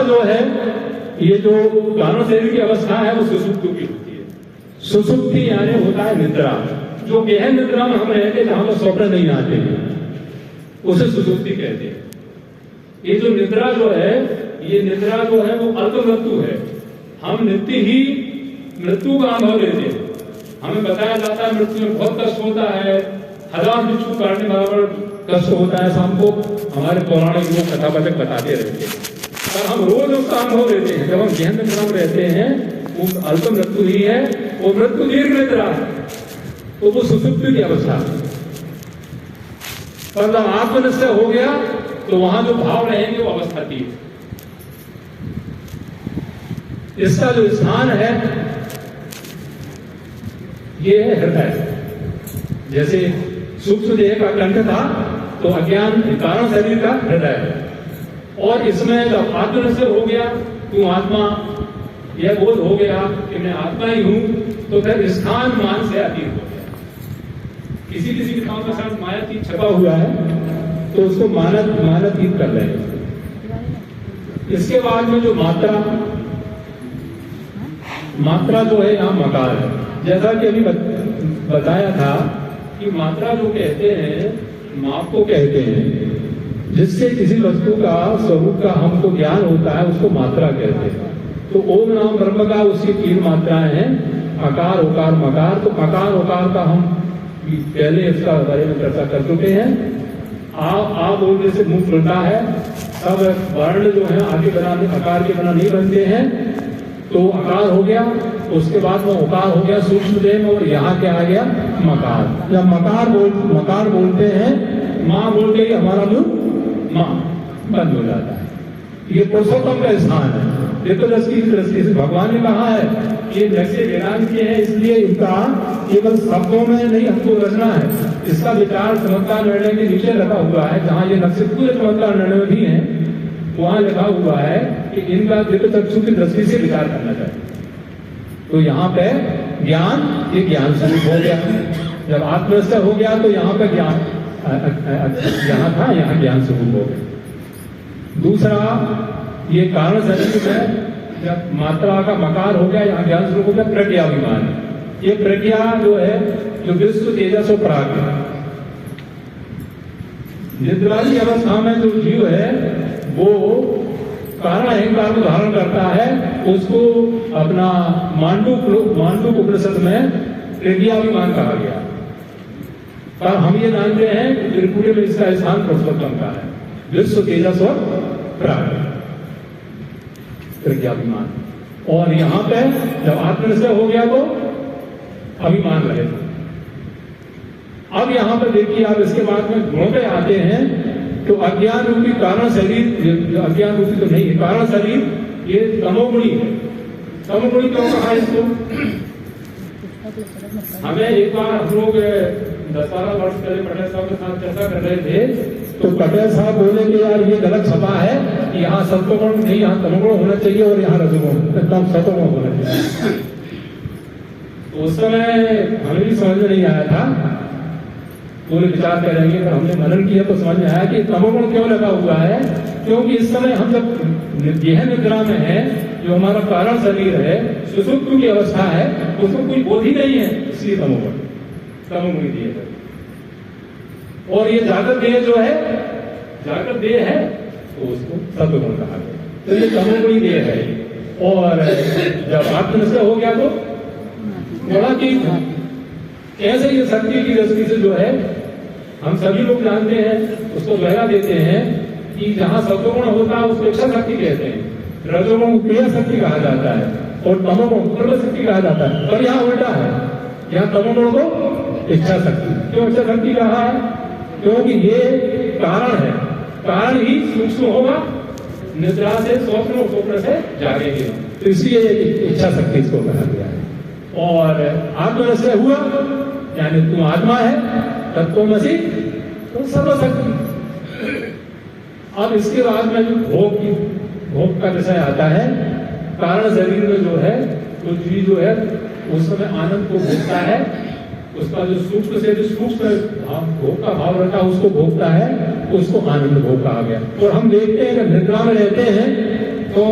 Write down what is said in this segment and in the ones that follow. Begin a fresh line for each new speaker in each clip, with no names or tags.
जो है, ये जो कारण शरीर की अवस्था है वो सुषुप्ति की होती है। सुषुप्ति यानी होता है निद्रा, जो गहन निद्रा में हम रहते हैं, जहां पर स्वप्न नहीं आते हैं, उसे सुषुप्ति कहते हैं। ये जो निद्रा जो है, ये निद्रा जो है वो अल्प मृत्यु है। हम नित्य ही मृत्यु का अनुभव लेते हैं। हमें बताया जाता है मृत्यु में बहुत कष्ट होता है, 1000 बिच्छू काटने बराबर कष्ट होता है। हमको हमारे पौराणिक लोग कथावाचक बताते रहते हैं, पर हम रोज उसका अनुभव लेते हैं। जब हम गहन निद्रा में रहते हैं, वो अल्प मृत्यु ही है, वो मृत्यु दीर्घ निद्रा है, तो वो सुषुप्ति की अवस्था है। पर जब आत्मनिश्चय हो गया तो वहां जो भाव रहेंगे वो अवस्था थी। इसका जो स्थान है ये है हृदय। जैसे सूक्ष्म देह का कंठ था, तो अज्ञान कारण शरीर का हृदय है। और इसमें जब आत्मनिश्चय हो गया, तू आत्मा, यह बोध हो गया कि मैं आत्मा ही हूं, तो फिर स्थान मान से अतीत हो गया। किसी किसी किताब के साथ मायातीत छपा हुआ है, तो उसको मानातीत कर रहे हैं। इसके बाद में जो मात्रा जो है, यहाँ मकार है। जैसा कि अभी बताया था कि मात्रा जो कहते हैं, माप को कहते हैं, जिससे किसी वस्तु का स्वरूप का हमको ज्ञान होता है, उसको मात्रा कहते हैं। तो ओम नाम ब्रह्म का उसकी 3 मात्राएं हैं, अकार, उकार, मकार। तो अकार उकार का हम पहले इसका बारे में चर्चा कर चुके हैं। आ बोलने से मुंह खुलता है। सब वर्ण जो है आगे बनाने अकार के बना नहीं बनते हैं, तो अकार हो गया। उसके बाद में उकार हो गया सूक्ष्म देह में, और यहाँ क्या आ गया, मकार। जब मकार बोलते हैं, माँ बोलते ही हमारा मुंह माँ बंद हो जाता है। ये पुरुषोत्तम का स्थान है। ये तो दृष्टि से भगवान ने कहा है कि जैसे वेदांत के हैं, इसलिए इनका केवल शब्दों में नहीं हमको रचना है, इसका विचार चमत्कार निर्णय के नीचे रखा हुआ है। जहां ये नक्शे पूरे चमत्कार निर्णय में भी है, वहां लिखा हुआ है कि इनका दिव्य चक्षु की दृष्टि से विचार करना चाहिए। तो यहाँ पे ज्ञान, ये ज्ञान स्वरूप हो गया। जब आत्मनिश्चय हो गया तो यहाँ पे ज्ञान यहाँ था, यहाँ ज्ञान स्वरूप हो गया। दूसरा, ये कारण शरीर में जब मात्रा का मकार हो गया, यहाँ ज्ञान स्वरूप हो गया। प्रज्ञाभिमान, ये प्रज्ञा जो है, जो विश्व तेजस और प्राग है। निद्रा की अवस्था में जो जीव है वो कारण अहंकार को धारण करता है। उसको अपना मांडूक उपनिषद में प्रज्ञाभिमान कहा गया। पर हम ये जानते हैं कि त्रिपुरी में इसका स्थान पुरुषोत्तम का है, विश्व तेजस और प्राग, प्रज्ञाभिमान। और यहां पे जब आत्मनिश्चय हो गया तो अभिमान रहे। अब यहां पर देखिए आप, इसके बाद में गुणों पे आते हैं। तो अज्ञान रूपी कारण शरीर, अज्ञान रूपी तो नहीं है कारण शरीर, ये तमोगुणी है। तमोगुणी क्यों कहा इसको? हमें एक बार हम लोग 10-12 वर्ष पहले पटेल साहब के साथ चर्चा कर रहे थे, तो पटेल साहब बोले कि यार ये गलत छपा है, यहाँ सत्वगुण नहीं, यहाँ तमोगुण होना चाहिए और यहाँ रजोगुण, एकदम सत्वगुण होना चाहिए। तो उस समय हमें भी समझ में नहीं आया था, पूरे विचार करेंगे, पर हमने मनन किया तो समझ में आया कि तमोगुण क्यों लगा हुआ है। क्योंकि इस समय हम जब गहन निद्रा में है, जो हमारा कारण शरीर है, सुषुप्ति की अवस्था है, उसको कोई बोध ही नहीं है, इसलिए तमोगुण दिए है। और ये जागृत देह जो है, जागृत देह है, तो उसको सत्वगुण कहा गया। तो ये तमोगुणी देह है। और जब आत्मनिश्चय हो गया तो बड़ा की कैसे ये शक्ति की दृष्टि से जो है, हम सभी लोग जानते हैं, उसको गहरा देते हैं कि जहां सत्वगुण होता है उसको इच्छा शक्ति कहते हैं, रजोगुण क्रिया शक्ति कहा जाता है, और तमोगुण प्रबल शक्ति कहा जाता है। पर यहाँ उल्टा है, यहाँ तमोगुण को इच्छा शक्ति। क्यों इच्छा शक्ति कहा है? क्योंकि ये कारण है, कारण ही सूक्ष्म होगा, निद्रा से स्वप्न और स्वप्न से जागेंगे, तो इसलिए इच्छा शक्ति इसको कहा गया है। और आत्मनिश्चय हुआ यानी तुम आत्मा है, तत्त्वमसि, तो सर्वशक्ति। अब इसके बाद में जो भोग का विषय आता है, कारण शरीर में जो है, तो जीव जो है उस समय आनंद को भोगता है, उसका जो सूक्ष्म से जो सूक्ष्म भोग का भाव रहता है उसको भोगता है, उसको आनंद भोग कहा गया। और हम देखते हैं कि निद्रा में रहते हैं तो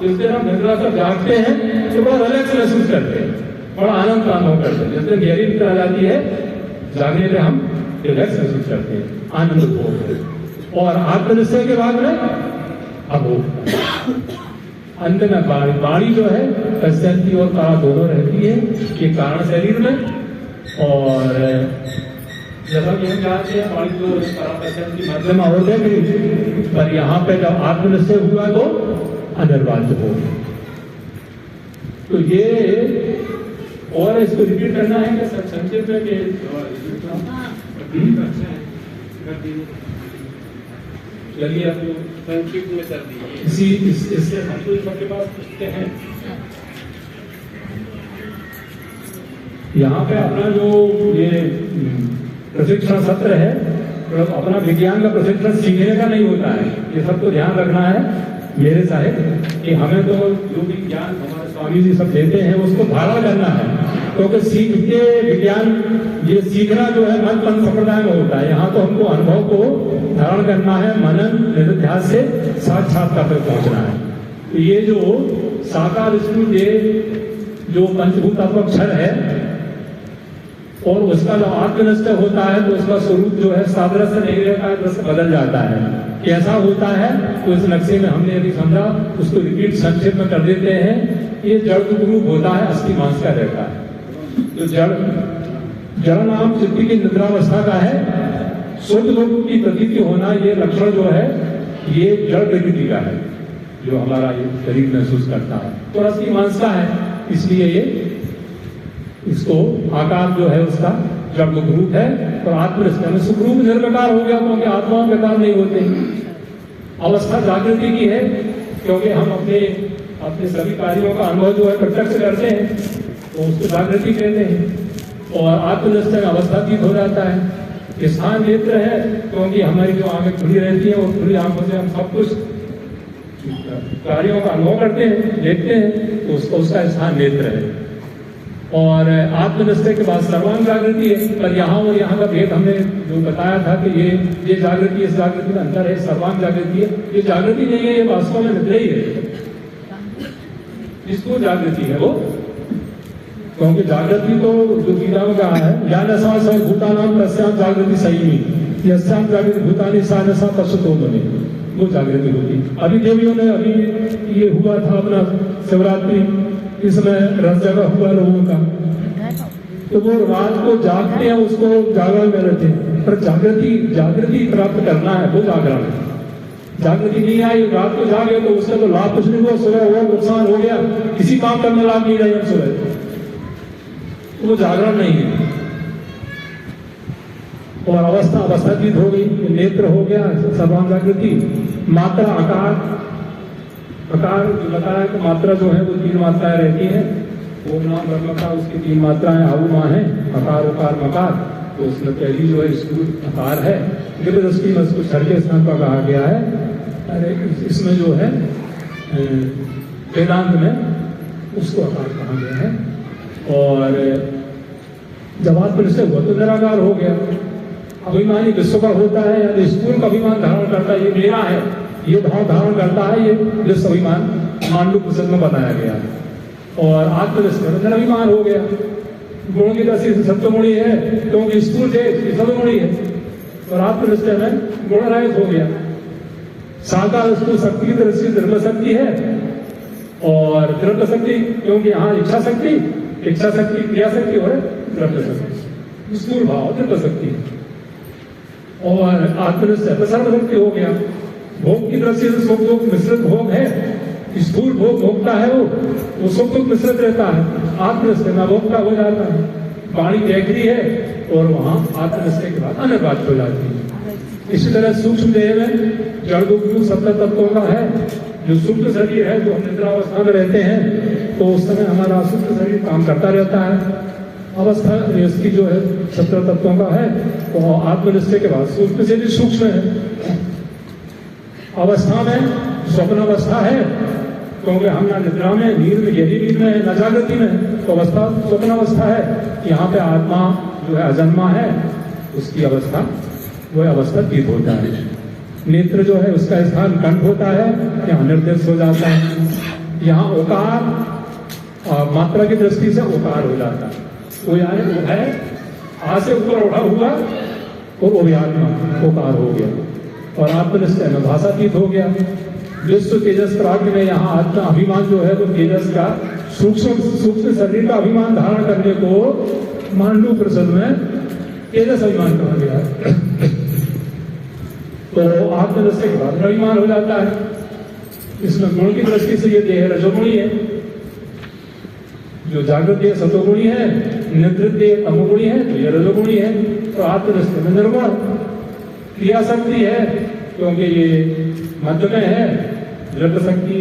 जिस दिन हम निद्रा से जागते हैं तो बड़ा रिलैक्स महसूस करते हैं, बड़ा आनंद का अनुभव करते हैं। जिस दिन गहरी निद्रा आ जाती है, जागने में हम रिलैक्स महसूस करते हैं, आनंद भोग है। और आत्मनिश्चय के बाद में अभोग, अंत में वाणी जो है पश्चंती और काला दोनों रहती है, ये कारण शरीर में। और जैसा कि हम जानते हैं वाणी जो पश्चंती मध्य में हो गई, पर यहाँ पे जब आत्मनिश्चय हुआ तो अनिर्वाच्य हो। तो ये और इसको रिपीट करना है कि संक्षेप में चलिए आप संक्षिप्त में कर दीजिए। इससे हम तो सबके पास पूछते हैं। यहाँ पे अपना जो ये प्रशिक्षण सत्र है, तो अपना विज्ञान का प्रशिक्षण सीखने का नहीं होता है, ये सबको ध्यान रखना है मेरे साहेब, कि हमें तो जो भी ज्ञान हमारे स्वामी जी सब देते हैं उसको धारण करना है। क्योंकि सीख के विज्ञान, ये सीखना जो है मन पंथ संप्रदाय में होता है, यहाँ तो हमको अनुभव को धारण करना है, मनन निधिध्यास से साक्षात्कार तक पहुंचना है। तो ये जो साकार स्थूल ये जो पंचभूतात्मक क्षर है और उसका जो आत्मनिश्चय होता है तो उसका स्वरूप जो है सादृश से नहीं रहता है, दृश्य बदल जाता है। कैसा होता है तो इस नक्शे में हमने अभी समझा, उसको रिपीट संक्षेप में कर देते हैं। ये जड़ रूप होता है, अस्थि मांस का रहता है। तो जड़ नाम चित्त की निद्रावस्था का है। शुद्ध लोक की प्रतीति होना, ये लक्षण जो है ये जड़ प्रकृति का है, जो हमारा ये शरीर महसूस करता है, तो अस्थि मांस का है। इसलिए ये इसको आकार जो है उसका जड़ रूप है। और आत्मनिष्ठा में सुखरूप निर्विकार हो गया, क्योंकि आत्मा विकार नहीं होते। अवस्था जागृति की है, क्योंकि हम अपने सभी कार्यों का अनुभव जो है प्रत्यक्ष करते हैं, तो उसको जागृति कहते हैं। और आत्मनिष्ठा में अवस्थातीत हो जाता है। स्थान नेत्र है, क्योंकि हमारी जो आंखें खुली रहती है और खुली आंखों से हम सब कुछ कार्यों का अनुभव करते हैं, देखते हैं, तो उसका स्थान नेत्र है। और आत्मनिश्चय के बाद सर्वांग जागृति है। पर यहाँ और यहाँ का भेद हमने जो बताया था कि ये जागृति इस जागृति में अंतर है। सर्वांग जागृति है, ये जागृति नहीं है, ये वास्तव में निद्रा ही है। इसको जागृति है वो, क्योंकि जागृति तो जो गीता में कहा है, ज्ञान सा भूतानाम तस्याम जागृति सही नहीं, यस्याम जागृति भूतानी सा नशा पशुतो बने, वो जागृति होगी। अभी देवियों ने अभी ये हुआ था अपना शिवरात्रि, इसमें रस जगह हुआ लोगों का, तो वो रात को जागते हैं, उसको जागरण में रहते हैं। पर जागृति प्राप्त करना है, वो जागरण है। जागृति नहीं आई, रात को जागे तो उसका तो लाभ कुछ नहीं हुआ, सुबह हुआ नुकसान हो गया, किसी काम करने लाभ नहीं रहे सुबह, तो वो जागरण नहीं है। और अवस्थातीत हो गई, नेत्र हो गया, सर्वांग जागृति। मात्रा आकार बताया कि मात्रा जो है वो 3 मात्राएं रहती हैं। ओम नाम ब्रह्मका, उसकी 3 मात्राएं आहुमा है, अकार उकार मकार। तो उसमें पहली जो है स्थूल आकार है, गिर दृष्टि में उसको छठ के स्थान पर कहा गया है। अरे इसमें जो है वेदांत में उसको आकार कहा गया है। और जब आत्मनिश्चय हुआ तो निराकार हो गया। अभिमानी विश्व का होता है, या स्थूल का अभिमान धारण करता है, ये मेरा है, ये भाव धारण करता है, ये विश्व अभिमान मांडू पुस्तक में बताया गया है। और आत्मनिष्ठा में अभिमान हो गया। गुणों की दृष्टि से सत्वगुणी है, क्योंकि स्थूल थे सत्वगुणी है, और आत्मनिष्ठा में गुण रहित हो गया। साकार स्थूल शक्ति की दृष्टि द्रव्य शक्ति है, और द्रव्य शक्ति क्योंकि यहाँ इच्छा शक्ति क्रिया शक्ति और द्रव्य शक्ति, स्थूल भाव द्रव्य शक्ति। और आत्मनिष्ठा में सर्वशक्ति हो गया। भोग की दृष्टि से सुख दुख मिश्रित भोग है, स्थूल भोग भोगता है, वो सुख दुख मिश्रित रहता है। आत्मनिष्ठा में भोगता हो जाता है, वाणी देखती है, और वहां आत्मनिष्ठा के बाद अनिर्वाच्य हो जाती है। इसी तरह सूक्ष्म देह में जड़ रूप 70 तत्वों का है। जो सूक्ष्म शरीर है, जो हम निद्रावस्था में रहते हैं, तो उस समय हमारा सूक्ष्म शरीर काम करता रहता है। अवस्था इसकी जो है 70 तत्वों का है, वो आत्मनिष्ठा के बाद सूक्ष्म से भी सूक्ष्म है। अवस्था में स्वप्न अवस्था है, क्योंकि हम ना निद्रा में, नींद में, गहरी नींद में, न जागृति में, तो अवस्था स्वप्न अवस्था है। यहाँ पे आत्मा जो है अजन्मा है, उसकी अवस्था वह अवस्था तीत होता है। नेत्र जो है उसका स्थान कंठ होता है, यहाँ निर्देश हो जाता है। यहाँ ओकार मात्रा की दृष्टि से ओकार हो जाता है। वो यानी वो है आ से ऊपर उठा हुआ और ओव्यात्मा ओकार हो गया और आत्मनिश्चय में भाषातीत हो गया। विश्व तेजस प्राज्ञ में यहाँ आत्मा अभिमान जो है वो तेजस का सूक्ष्म शरीर का अभिमान धारण करने को मांडू प्रसद में तेजस अभिमान कहा गया है। तो आत्मनिश्चय के बाद अभिमान हो जाता है। इसमें गुण की दृष्टि से ये देह रजोगुणी है, जो जागृत देह सतोगुणी है, निद्रित देह तमोगुणी है, तो ये रजोगुणी है। तो आत्मनिश्चय में निर्गुण क्रिया शक्ति है, क्योंकि ये मध्य में है। जड़ शक्ति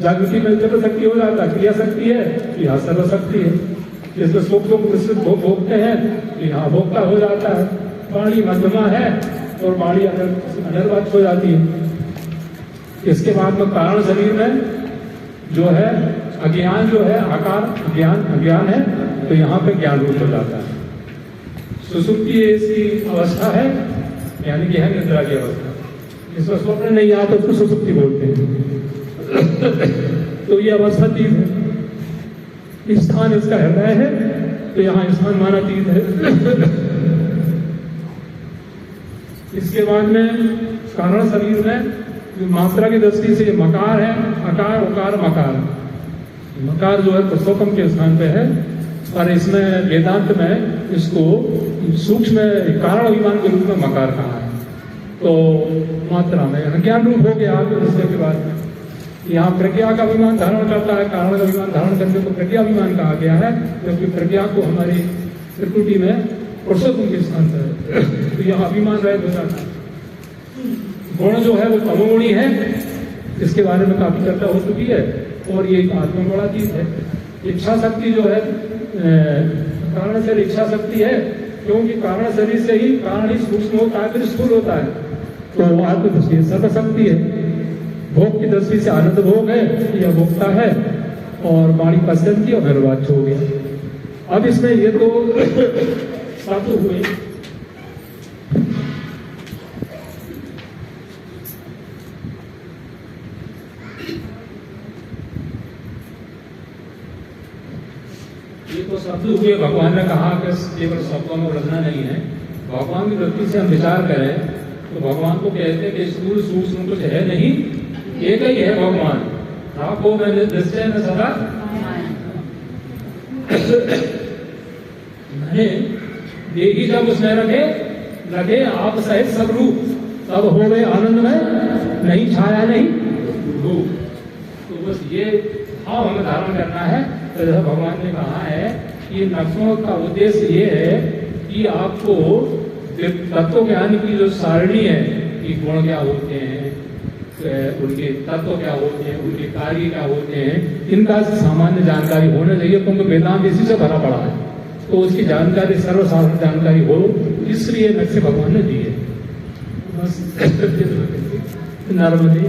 जागृति में जड़ शक्ति हो जाता है, क्रिया शक्ति है, यहाँ सर्व शक्ति है। जिसमें सुख दुख मिश्रित भोगते हैं, यहाँ भोक्ता हो जाता है। वाणी मध्यमा है और वाणी अनिर्वाच हो जाती है। इसके बाद में कारण शरीर में जो है अज्ञान जो है आकार अज्ञान है, तो यहाँ पे ज्ञान रूप हो जाता है। सुसुप्ति ऐसी अवस्था है, यानी कि है निद्रा की अवस्था। इसमें स्वप्न नहीं आता तो उसको सुसुप्ति बोलते हैं। तो ये अवस्था तीत है। स्थान इसका हृदय है, तो यहाँ स्थान माना तीत है। इसके बाद में कारण शरीर में मात्रा की दृष्टि से मकार है, अकार उकार मकार। मकार जो है पुरुषोत्तम के स्थान पे है, और इसमें वेदांत में इसको सूक्ष्म कारण अभिमान के रूप में मकार कहा है। तो मात्रा में ज्ञान रूप हो गया आत्मनिश्चय के बाद में। यहाँ प्रज्ञा का अभिमान धारण करता है, कारण का अभिमान धारण करने को प्रज्ञा अभिमान कहा गया है, क्योंकि प्रज्ञा को हमारी प्रकृति में पुरुषोत्तम के स्थान पर है। तो यहाँ अभिमान रहित हो जाता है। गुण जो है वो तमोगुणी है, इसके बारे में काफी चर्चा हो चुकी है, और ये आत्मगुणातीत है। इच्छा शक्ति जो है कारण से इच्छा शक्ति है, क्योंकि कारण शरीर से ही कारण ही सूक्ष्म होता है, फिर स्थूल होता है। तो आत्मदृष्टि सर्वशक्ति है। भोग की दृष्टि से आनंद भोग है, यह भोगता है, और वाणी पसंद की और निर्वाच हो गया। अब इसमें ये तो शब्द हुए। ये तो शब्द हुए। भगवान ने कहा कि केवल शब्दों में उलझना नहीं है। भगवान की दृष्टि से हम विचार करें तो भगवान को कहते हैं कि स्थूल सूक्ष्म कुछ है नहीं, एक ही है भगवान। आपको मैंने निश्चय में सदा देही जब उसमें लगे आप सहित सब रूप, तब हो गए आनंद में नहीं छाया नहीं रूप। तो बस ये भाव हमें धारण करना है। तो जैसा भगवान ने कहा है कि नक्शों का उद्देश्य ये है कि आपको तत्व ज्ञान की जो सारणी है कि गुण क्या होते हैं, उनके तत्व क्या होते हैं, उनके कार्य क्या होते हैं, इनका सामान्य जानकारी होना चाहिए, क्योंकि वेदांत इसी से भरा पड़ा है। तो उसकी जानकारी सर्वसाधारण जानकारी हो, इसलिए नक्शे भगवान ने दिए। बस नर्मदे।